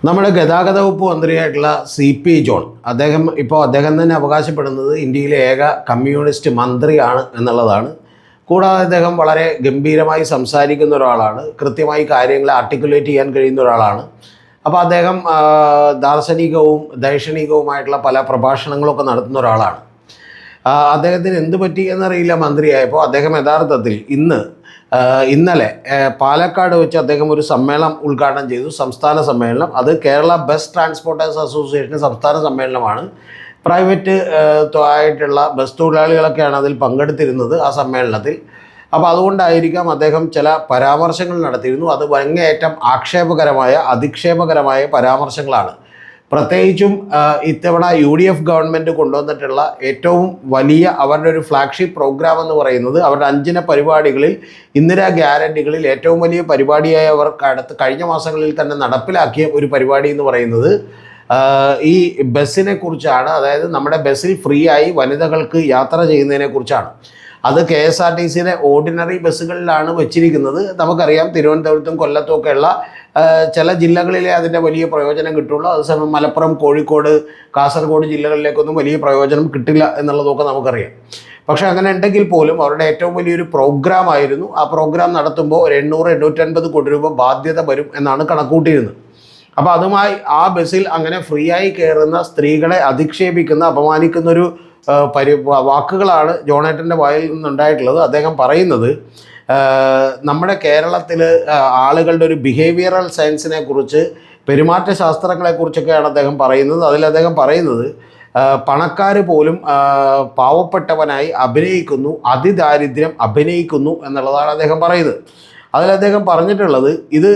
നമ്മുടെ ഗതാഗത വകുപ്പ് മന്ത്രിയായിട്ടുള്ള CP ജോൺ അദ്ദേഹം തന്നെ അവകാശപ്പെടുന്നത് ഇന്ത്യയിലെ ഏക കമ്മ്യൂണിസ്റ്റ് മന്ത്രിയാണ് എന്നുള്ളതാണ്. കൂടാതെ അദ്ദേഹം വളരെ ഗംഭീരമായി സംസാരിക്കുന്ന ഒരാളാണ്, കൃത്യമായി കാര്യങ്ങൾ ആർട്ടിക്കുലേറ്റ് ചെയ്യാൻ കഴിയുന്ന ഒരാളാണ്. അപ്പോൾ അദ്ദേഹം ദാർശനികവും ദൈക്ഷണികവുമായിട്ടുള്ള പല പ്രഭാഷണങ്ങളൊക്കെ നടത്തുന്ന ഒരാളാണ്. അദ്ദേഹത്തിന് എന്ത് പറ്റി എന്നറിയില്ല, മന്ത്രിയായപ്പോൾ അദ്ദേഹം യഥാർത്ഥത്തിൽ ഇന്നലെ പാലക്കാട് വെച്ച് അദ്ദേഹം ഒരു സമ്മേളനം ഉദ്ഘാടനം ചെയ്തു, സംസ്ഥാന സമ്മേളനം. അത് കേരള ബസ് ട്രാൻസ്പോർട്ടേഴ്സ് അസോസിയേഷൻ്റെ സംസ്ഥാന സമ്മേളനമാണ്. പ്രൈവറ്റ് ആയിട്ടുള്ള ബസ് തൊഴിലാളികളൊക്കെയാണ് അതിൽ പങ്കെടുത്തിരുന്നത് ആ സമ്മേളനത്തിൽ. അപ്പോൾ അതുകൊണ്ടായിരിക്കാം അദ്ദേഹം ചില പരാമർശങ്ങൾ നടത്തിയിരുന്നു. അത് അങ്ങേയറ്റം ആക്ഷേപകരമായ അധിക്ഷേപകരമായ പരാമർശങ്ങളാണ്. പ്രത്യേകിച്ചും ഇത്തവണ UDF ഗവൺമെൻറ് കൊണ്ടുവന്നിട്ടുള്ള ഏറ്റവും വലിയ അവരുടെ ഒരു ഫ്ലാഗ്ഷിപ്പ് പ്രോഗ്രാം എന്ന് പറയുന്നത് അവരുടെ 5 പരിപാടികളിൽ, ഇന്ദിരാ ഗ്യാരണ്ടികളിൽ ഏറ്റവും വലിയ പരിപാടിയായി അവർ കഴിഞ്ഞ മാസങ്ങളിൽ തന്നെ നടപ്പിലാക്കിയ ഒരു പരിപാടി എന്ന് പറയുന്നത് ഈ ബസ്സിനെ കുറിച്ചാണ്. അതായത് നമ്മുടെ ബസ്സിൽ ഫ്രീ ആയി വനിതകൾക്ക് യാത്ര ചെയ്യുന്നതിനെ കുറിച്ചാണ്. അത് KSRTCയുടെ ഓർഡിനറി ബസ്സുകളിലാണ് വെച്ചിരിക്കുന്നത്. നമുക്കറിയാം തിരുവനന്തപുരത്തും കൊല്ലത്തും ഒക്കെയുള്ള ചില ജില്ലകളിലെ അതിൻ്റെ വലിയ പ്രയോജനം കിട്ടുള്ളൂ. അതേസമയം മലപ്പുറം, കോഴിക്കോട്, കാസർഗോഡ് ജില്ലകളിലേക്കൊന്നും വലിയ പ്രയോജനം കിട്ടില്ല എന്നുള്ളതൊക്കെ നമുക്കറിയാം. പക്ഷേ അങ്ങനെ ഉണ്ടെങ്കിൽ പോലും അവരുടെ ഏറ്റവും വലിയൊരു പ്രോഗ്രാം ആയിരുന്നു. ആ പ്രോഗ്രാം നടത്തുമ്പോൾ 800-850 കോടി രൂപ ബാധ്യത വരും എന്നാണ് കണക്കൂട്ടിയിരുന്നത്. അപ്പോൾ അതുമായി ആ ബസ്സിൽ അങ്ങനെ ഫ്രീ ആയി കയറുന്ന സ്ത്രീകളെ അധിക്ഷേപിക്കുന്ന, അപമാനിക്കുന്നൊരു വാക്കുകളാണ് ജോണേട്ടൻ്റെ വായിൽ നിന്നുണ്ടായിട്ടുള്ളത്. അദ്ദേഹം പറയുന്നത് നമ്മുടെ കേരളത്തിൽ ആളുകളുടെ ഒരു ബിഹേവിയറൽ സയൻസിനെ കുറിച്ച്, പെരുമാറ്റ ശാസ്ത്രങ്ങളെക്കുറിച്ചൊക്കെയാണ് അദ്ദേഹം പറയുന്നത്. അദ്ദേഹം പറയുന്നത് പണക്കാർ പോലും പാവപ്പെട്ടവനായി അഭിനയിക്കുന്നു, അതിദാരിദ്ര്യം അഭിനയിക്കുന്നു എന്നുള്ളതാണ് അദ്ദേഹം പറയുന്നത്. അദ്ദേഹം പറഞ്ഞിട്ടുള്ളത് ഇത്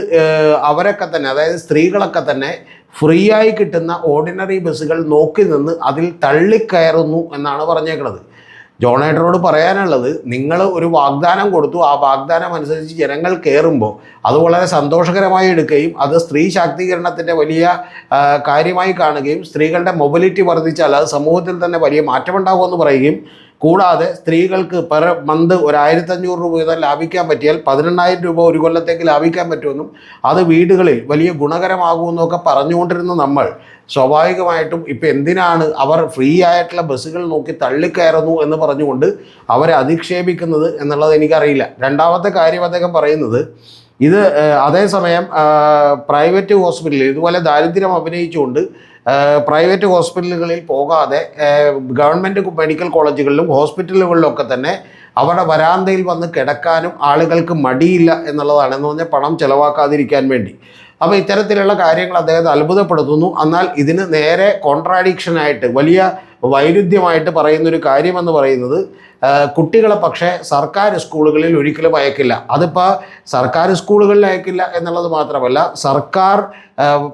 അവരൊക്കെ തന്നെ, അതായത് സ്ത്രീകളൊക്കെ തന്നെ ഫ്രീ ആയി കിട്ടുന്ന ഓർഡിനറി ബസ്സുകൾ നോക്കി നിന്ന് അതിൽ തള്ളിക്കയറുന്നു എന്നാണ് പറഞ്ഞേക്കുന്നത്. ജോണേട്ടനോട് പറയാനുള്ളത്, നിങ്ങൾ ഒരു വാഗ്ദാനം കൊടുത്തു, ആ വാഗ്ദാനം അനുസരിച്ച് ജനങ്ങൾ കയറുമ്പോൾ അത് വളരെ സന്തോഷകരമായി എടുക്കുകയും അത് സ്ത്രീ ശാക്തീകരണത്തിൻ്റെ വലിയ കാര്യമായി കാണുകയും സ്ത്രീകളുടെ മൊബിലിറ്റി വർദ്ധിച്ചാൽ അത് സമൂഹത്തിൽ തന്നെ വലിയ മാറ്റമുണ്ടാകുമെന്ന് പറയുകയും, കൂടാതെ സ്ത്രീകൾക്ക് പെർ മന്ത് 1500 രൂപ വീതം ലാഭിക്കാൻ പറ്റിയാൽ 18,000 രൂപ ഒരു കൊല്ലത്തേക്ക് ലാഭിക്കാൻ പറ്റുമെന്നും അത് വീടുകളിൽ വലിയ ഗുണകരമാകുമെന്നൊക്കെ പറഞ്ഞുകൊണ്ടിരുന്ന നമ്മൾ സ്വാഭാവികമായിട്ടും ഇപ്പം എന്തിനാണ് അവർ ഫ്രീ ആയിട്ടുള്ള ബസ്സുകൾ നോക്കി തള്ളിക്കയറുന്നു എന്ന് പറഞ്ഞുകൊണ്ട് അവരെ അധിക്ഷേപിക്കുന്നത് എന്നുള്ളത് എനിക്കറിയില്ല. രണ്ടാമത്തെ കാര്യം അദ്ദേഹം പറയുന്നത്, ഇത് അതേസമയം പ്രൈവറ്റ് ഹോസ്പിറ്റലിൽ ഇതുപോലെ ദാരിദ്ര്യം അഭിനയിച്ചുകൊണ്ട് പ്രൈവറ്റ് ഹോസ്പിറ്റലുകളിൽ പോകാതെ ഗവൺമെൻറ് മെഡിക്കൽ കോളേജുകളിലും ഹോസ്പിറ്റലുകളിലൊക്കെ തന്നെ അവരുടെ വരാന്തയിൽ വന്ന് കിടക്കാനും ആളുകൾക്ക് മടിയില്ല എന്നുള്ളതാണ്. എന്ന് പറഞ്ഞാൽ പണം ചിലവാക്കാതിരിക്കാൻ വേണ്ടി. അപ്പോൾ ഇത്തരത്തിലുള്ള കാര്യങ്ങൾ അദ്ദേഹത്തെ അത്ഭുതപ്പെടുത്തുന്നു. എന്നാൽ ഇതിന് നേരെ കോൺട്രാഡിക്ഷനായിട്ട്, വലിയ വൈരുദ്ധ്യമായിട്ട് പറയുന്നൊരു കാര്യമെന്ന് പറയുന്നത്, കുട്ടികളെ പക്ഷേ സർക്കാർ സ്കൂളുകളിൽ ഒരിക്കലും അയക്കില്ല. അതിപ്പോൾ സർക്കാർ സ്കൂളുകളിൽ അയക്കില്ല എന്നുള്ളത് മാത്രമല്ല, സർക്കാർ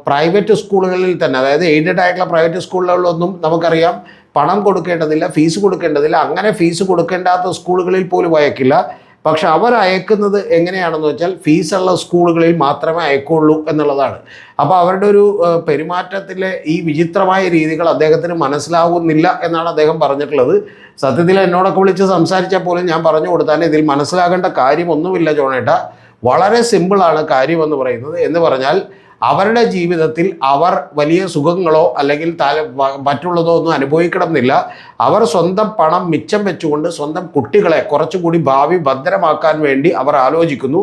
പ്രൈവറ്റ് സ്കൂളുകളിൽ തന്നെ, അതായത് എയ്ഡഡ് ആയിട്ടുള്ള പ്രൈവറ്റ് സ്കൂളുകളിലൊന്നും നമുക്കറിയാം പണം കൊടുക്കേണ്ടതില്ല, ഫീസ് കൊടുക്കേണ്ടതില്ല. അങ്ങനെ ഫീസ് കൊടുക്കേണ്ടാത്ത സ്കൂളുകളിൽ പോലും അയക്കില്ല. പക്ഷെ അവർ അയക്കുന്നത് എങ്ങനെയാണെന്ന് വെച്ചാൽ ഫീസുള്ള സ്കൂളുകളിൽ മാത്രമേ അയക്കുള്ളൂ എന്നുള്ളതാണ്. അപ്പോൾ അവരുടെ ഒരു പെരുമാറ്റത്തിലെ ഈ വിചിത്രമായ രീതികൾ അദ്ദേഹത്തിന് മനസ്സിലാവുന്നില്ല എന്നാണ് അദ്ദേഹം പറഞ്ഞിട്ടുള്ളത്. സത്യത്തിൽ എന്നോടൊക്കെ വിളിച്ച് സംസാരിച്ചാൽ പോലും ഞാൻ പറഞ്ഞു കൊടുത്താൽ ഇതിൽ മനസ്സിലാകേണ്ട കാര്യമൊന്നുമില്ല ജോണേട്ട, വളരെ സിമ്പിളാണ് കാര്യമെന്ന് പറയുന്നത്. എന്ന് പറഞ്ഞാൽ അവരുടെ ജീവിതത്തിൽ അവർ വലിയ സുഖങ്ങളോ അല്ലെങ്കിൽ മറ്റുള്ളതോ ഒന്നും അനുഭവിക്കണമെന്നില്ല. അവർ സ്വന്തം പണം മിച്ചം വെച്ചുകൊണ്ട് സ്വന്തം കുട്ടികളെ കുറച്ചുകൂടി ഭാവി ഭദ്രമാക്കാൻ വേണ്ടി അവർ ആലോചിക്കുന്നു.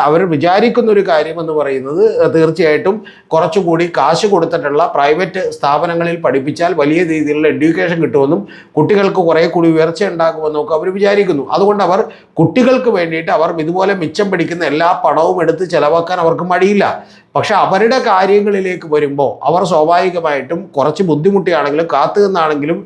അവർ വിചാരിക്കുന്ന ഒരു കാര്യമെന്ന് പറയുന്നത്, തീർച്ചയായിട്ടും കുറച്ചുകൂടി കാശ് കൊടുത്തിട്ടുള്ള പ്രൈവറ്റ് സ്ഥാപനങ്ങളിൽ പഠിപ്പിച്ചാൽ വലിയ രീതിയിലുള്ള എഡ്യൂക്കേഷൻ കിട്ടുമെന്നും കുട്ടികൾക്ക് കുറേ കൂടി ഉയർച്ച ഉണ്ടാകുമെന്നും ഒക്കെ അവർ വിചാരിക്കുന്നു. അതുകൊണ്ട് അവർ കുട്ടികൾക്ക് വേണ്ടിയിട്ട് അവർ ഇതുപോലെ മിച്ചം പിടിക്കുന്ന എല്ലാ പണവും എടുത്ത് ചിലവാക്കാൻ അവർക്ക് മടിയില്ല. പക്ഷെ അവരുടെ കാര്യങ്ങളിലേക്ക് വരുമ്പോൾ അവർ സ്വാഭാവികമായിട്ടും കുറച്ച് ബുദ്ധിമുട്ടിയാണെങ്കിലും കാത്തു നിന്നാണെങ്കിലും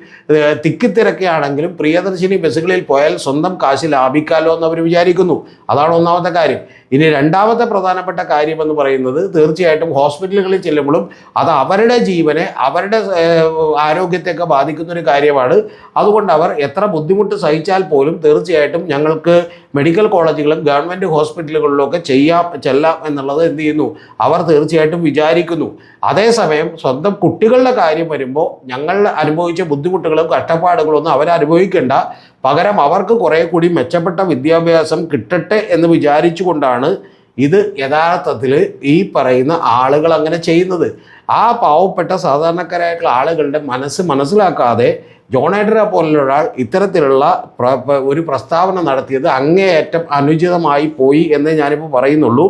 തിക്കിത്തിരക്കുകയാണെങ്കിലും പ്രിയദർശിനി ബസ്സുകളിൽ പോയാൽ സ്വന്തം കാശ് ലാഭിക്കാമല്ലോ എന്ന് അവർ വിചാരിക്കുന്നു. അതാണ് ഒന്നാമത്തെ കാര്യം. ഇനി രണ്ടാമത്തെ പ്രധാനപ്പെട്ട കാര്യമെന്ന് പറയുന്നത്, തീർച്ചയായിട്ടും ഹോസ്പിറ്റലുകളിൽ ചെല്ലുമ്പോഴും അത് അവരുടെ ജീവനെ, അവരുടെ ആരോഗ്യത്തെയൊക്കെ ബാധിക്കുന്നൊരു കാര്യമാണ്. അതുകൊണ്ട് അവർ എത്ര ബുദ്ധിമുട്ട് സഹിച്ചാൽ പോലും തീർച്ചയായിട്ടും ഞങ്ങൾക്ക് മെഡിക്കൽ കോളേജുകളും ഗവൺമെൻറ് ഹോസ്പിറ്റലുകളിലൊക്കെ ചെല്ലാം എന്നുള്ളത് എന്ത് ചെയ്യുന്നു, അവർ തീർച്ചയായിട്ടും വിചാരിക്കുന്നു. അതേസമയം സ്വന്തം കുട്ടികളുടെ കാര്യം വരുമ്പോൾ ഞങ്ങൾ അനുഭവിച്ച ബുദ്ധിമുട്ടുകളും കഷ്ടപ്പാടുകളും ഒന്നും അവരനുഭവിക്കേണ്ട, പകരം അവർക്ക് കുറേ കൂടി മെച്ചപ്പെട്ട വിദ്യാഭ്യാസം കിട്ടട്ടെ എന്ന് വിചാരിച്ചുകൊണ്ടാണ് ഇത് യഥാർത്ഥത്തിൽ ഈ പറയുന്ന ആളുകൾ അങ്ങനെ ചെയ്യുന്നത്. ആ പാവപ്പെട്ട സാധാരണക്കാരായിട്ടുള്ള ആളുകളുടെ മനസ്സിലാക്കാതെ ജോണേട്ടനെ പോലുള്ള ഒരാൾ ഇത്തരത്തിലുള്ള ഒരു പ്രസ്താവന നടത്തിയത് അങ്ങേയറ്റം അനുചിതമായി പോയി എന്നേ ഞാനിപ്പോൾ പറയുന്നുള്ളൂ.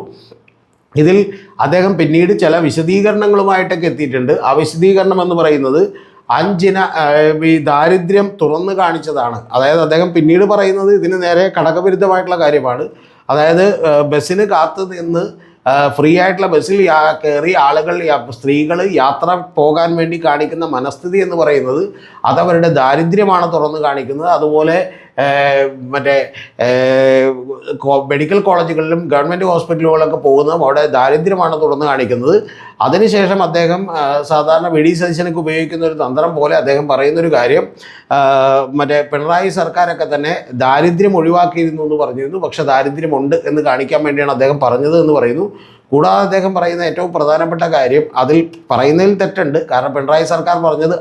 ഇതിൽ അദ്ദേഹം പിന്നീട് ചില വിശദീകരണങ്ങളുമായിട്ടൊക്കെ എത്തിയിട്ടുണ്ട്. ആ വിശദീകരണം എന്ന് പറയുന്നത് ഈ ദാരിദ്ര്യം തുറന്നു കാണിച്ചതാണ്. അതായത് അദ്ദേഹം പിന്നീട് പറയുന്നത് ഇതിന് നേരെ കടകവിരുദ്ധമായിട്ടുള്ള കാര്യമാണ്. അതായത് ബസ്സിന് കാത്തു നിന്ന് ഫ്രീ ആയിട്ടുള്ള ബസ്സിൽ കയറി ആളുകൾ സ്ത്രീകൾ യാത്ര പോകാൻ വേണ്ടി കാണിക്കുന്ന മനസ്ഥിതി എന്ന് പറയുന്നത് അതവരുടെ ദാരിദ്ര്യമാണ് തുറന്നു കാണിക്കുന്നത്. അതുപോലെ മറ്റേ മെഡിക്കൽ കോളേജുകളിലും ഗവൺമെൻറ് ഹോസ്പിറ്റലുകളിലൊക്കെ പോകുന്നതും അവിടെ ദാരിദ്ര്യമാണ് തുറന്നു കാണിക്കുന്നത്. അതിനുശേഷം അദ്ദേഹം സാധാരണ വി ഡി സതീശനൊക്കെ ഉപയോഗിക്കുന്ന ഒരു തന്ത്രം പോലെ അദ്ദേഹം പറയുന്നൊരു കാര്യം, മറ്റേ പിണറായി സർക്കാരൊക്കെ തന്നെ ദാരിദ്ര്യം ഒഴിവാക്കിയിരുന്നു എന്ന് പറഞ്ഞിരുന്നു, പക്ഷേ ദാരിദ്ര്യമുണ്ട് എന്ന് കാണിക്കാൻ വേണ്ടിയാണ് അദ്ദേഹം പറഞ്ഞത് എന്ന് പറയുന്നു. കൂടാതെ അദ്ദേഹം പറയുന്ന ഏറ്റവും പ്രധാനപ്പെട്ട കാര്യം, അതിൽ പറയുന്നതിൽ തെറ്റുണ്ട്. കാരണം പിണറായി സർക്കാർ പറഞ്ഞത്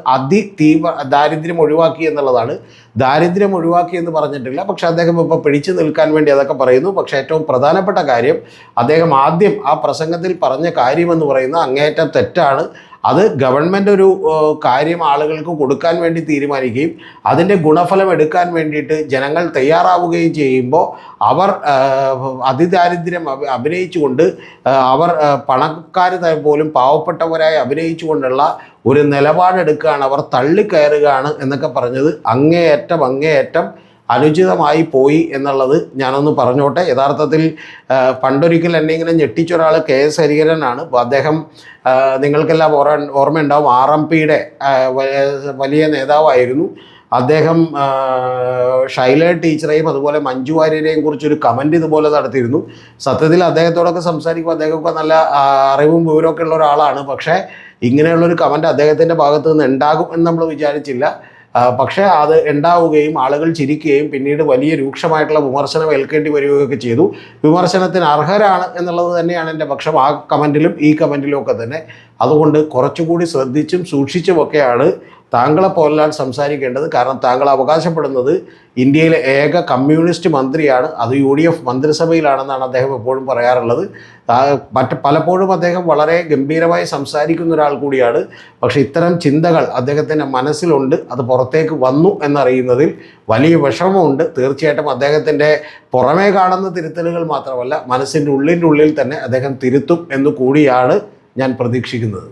ദാരിദ്ര്യം ഒഴിവാക്കി എന്നുള്ളതാണ്. ദാരിദ്ര്യം ഒഴിവാക്കി എന്ന് പറഞ്ഞിട്ടില്ല. പക്ഷെ അദ്ദേഹം ഇപ്പോൾ പിടിച്ചു നിൽക്കാൻ വേണ്ടി അതൊക്കെ പറയുന്നു. പക്ഷേ ഏറ്റവും പ്രധാനപ്പെട്ട കാര്യം, അദ്ദേഹം ആദ്യം ആ പ്രസംഗത്തിൽ പറഞ്ഞ കാര്യമെന്ന് പറയുന്നത് അങ്ങേയറ്റം തെറ്റാണ്. അത് ഗവൺമെൻറ് ഒരു കാര്യം ആളുകൾക്ക് കൊടുക്കാൻ വേണ്ടി തീരുമാനിക്കുകയും അതിൻ്റെ ഗുണഫലം എടുക്കാൻ വേണ്ടിയിട്ട് ജനങ്ങൾ തയ്യാറാവുകയും ചെയ്യുമ്പോൾ അവർ അതിദാരിദ്ര്യം അഭിനയിച്ചുകൊണ്ട് അവർ പണക്കാർ പോലും പാവപ്പെട്ടവരായി അഭിനയിച്ചുകൊണ്ടുള്ള ഒരു നിലപാടെടുക്കുകയാണ്, അവർ തള്ളിക്കയറുകയാണ് എന്നൊക്കെ പറഞ്ഞത് അങ്ങേയറ്റം അനുചിതമായി പോയി എന്നുള്ളത് ഞാനൊന്ന് പറഞ്ഞോട്ടെ. യഥാർത്ഥത്തിൽ പണ്ടൊരിക്കൽ എന്നെ ഇങ്ങനെ ഞെട്ടിച്ചൊരാൾ KS ഹരിഹരനാണ്. അപ്പോൾ അദ്ദേഹം നിങ്ങൾക്കെല്ലാം ഓർമ്മയുണ്ടാവും, RMPയുടെ വലിയ നേതാവായിരുന്നു. അദ്ദേഹം ഷൈല ടീച്ചറെയും അതുപോലെ മഞ്ജു വാര്യരെയും കുറിച്ചൊരു കമൻറ്റ് ഇതുപോലെ നടത്തിയിരുന്നു. സത്യത്തിൽ അദ്ദേഹത്തോടൊക്കെ സംസാരിക്കുമ്പോൾ അദ്ദേഹമൊക്കെ നല്ല അറിവും വിവരമൊക്കെ ഉള്ള ഒരാളാണ്. പക്ഷേ ഇങ്ങനെയുള്ളൊരു കമൻറ്റ് അദ്ദേഹത്തിൻ്റെ ഭാഗത്തു നിന്ന് ഉണ്ടാകും എന്ന് നമ്മൾ വിചാരിച്ചില്ല. പക്ഷേ അത് ഉണ്ടാവുകയും ആളുകൾ ചിരിക്കുകയും പിന്നീട് വലിയ രൂക്ഷമായിട്ടുള്ള വിമർശനം ഏൽക്കേണ്ടി വരികയൊക്കെ ചെയ്തു. വിമർശനത്തിന് അർഹരാണ് എന്നുള്ളത് തന്നെയാണ് എൻ്റെ പക്ഷം, ആ കമൻറ്റിലും ഈ കമൻറ്റിലും ഒക്കെ തന്നെ. അതുകൊണ്ട് കുറച്ചുകൂടി ശ്രദ്ധിച്ചും സൂക്ഷിച്ചുമൊക്കെയാണ് താങ്കളെപ്പോലാൽ സംസാരിക്കേണ്ടത്. കാരണം താങ്കൾ അവകാശപ്പെടുന്നത് ഇന്ത്യയിലെ ഏക കമ്മ്യൂണിസ്റ്റ് മന്ത്രിയാണ്, അത് UDF മന്ത്രിസഭയിലാണെന്നാണ് അദ്ദേഹം എപ്പോഴും പറയാറുള്ളത്. പലപ്പോഴും അദ്ദേഹം വളരെ ഗംഭീരമായി സംസാരിക്കുന്ന ഒരാൾ കൂടിയാണ്. പക്ഷേ ഇത്തരം ചിന്തകൾ അദ്ദേഹത്തിൻ്റെ മനസ്സിലുണ്ട്, അത് പുറത്തേക്ക് വന്നു എന്നറിയുന്നതിൽ വലിയ വിഷമമുണ്ട്. തീർച്ചയായിട്ടും അദ്ദേഹത്തിൻ്റെ പുറമേ കാണുന്ന തിരുത്തലുകൾ മാത്രമല്ല, മനസ്സിൻ്റെ ഉള്ളിൽ തന്നെ അദ്ദേഹം തിരുത്തും എന്ന് കൂടിയാണ് ഞാൻ പ്രതീക്ഷിക്കുന്നത്.